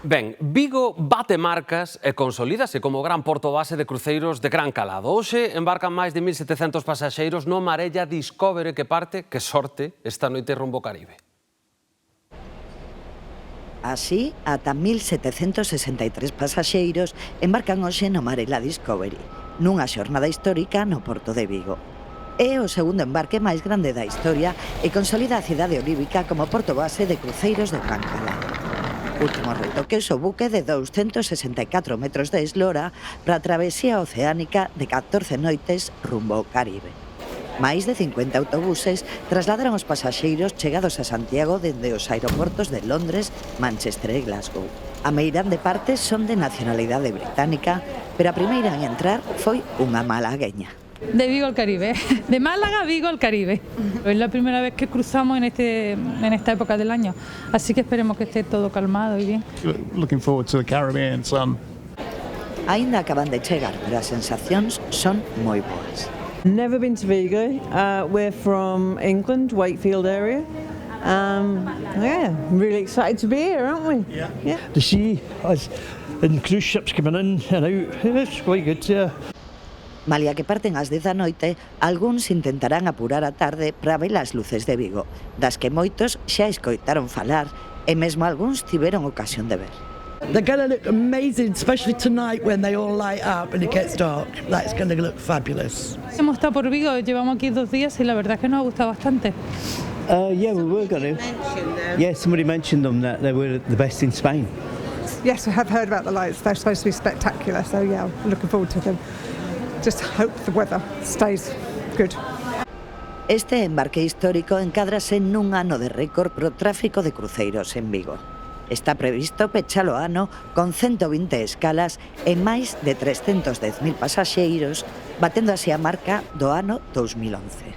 Ben, Vigo bate marcas e consolídase como gran porto base de cruceiros de gran calado. Hoxe embarcan máis de 1.700 pasaxeiros no Marella Discovery que parte, que sorte, esta noite rumbo Caribe. Así, ata 1.763 pasaxeiros embarcan hoxe no Marella Discovery, nunha xornada histórica no Porto de Vigo. É o segundo embarque máis grande da historia e consolida a cidade olívica como porto base de cruceiros de gran calado. Último retoque o buque de 264 metros de eslora para a travesía oceánica de 14 noites rumbo ao Caribe. Máis de 50 autobuses trasladaron os pasaxeiros chegados a Santiago dende os aeroportos de Londres, Manchester e Glasgow. A meirande parte son de nacionalidade británica, pero a primeira en entrar foi unha malagueña. De Vigo al Caribe, de Málaga a Vigo al Caribe. Es la primera vez que cruzamos en esta época del año, así que esperemos que esté todo calmado y bien. Looking forward to the Caribbean sun. Aínda acaban de chegar, pero as sensacións son moi boas. Never been to Vigo. We're from England, Wakefield area. Yeah, really excited to be here, aren't we? Yeah. To see us and cruise ships coming in and out, it's quite good. Malia que parten ás 10 da noite, algúns intentarán apurar a tarde para ver as luces de Vigo, das que moitos xa escoitaron falar e mesmo algúns tiveron ocasión de ver. They're going to look amazing, especially tonight when they all light up and it gets dark. That's going to look fabulous. Hemos estado por Vigo, llevamos aquí 2 días y la verdad es que nos ha gustado bastante. Yeah, we were going to. Yeah, somebody mentioned them that they were the best in Spain. Yes, I have heard about the lights. They're supposed to be spectacular, so yeah, looking forward to them. Just hope the weather stays good. Este embarque histórico encádrase nun ano de récord pro tráfico de cruceiros en Vigo. Está previsto pechalo ano con 120 escalas e máis de 310.000 pasaxeiros, batendo así a marca do ano 2011.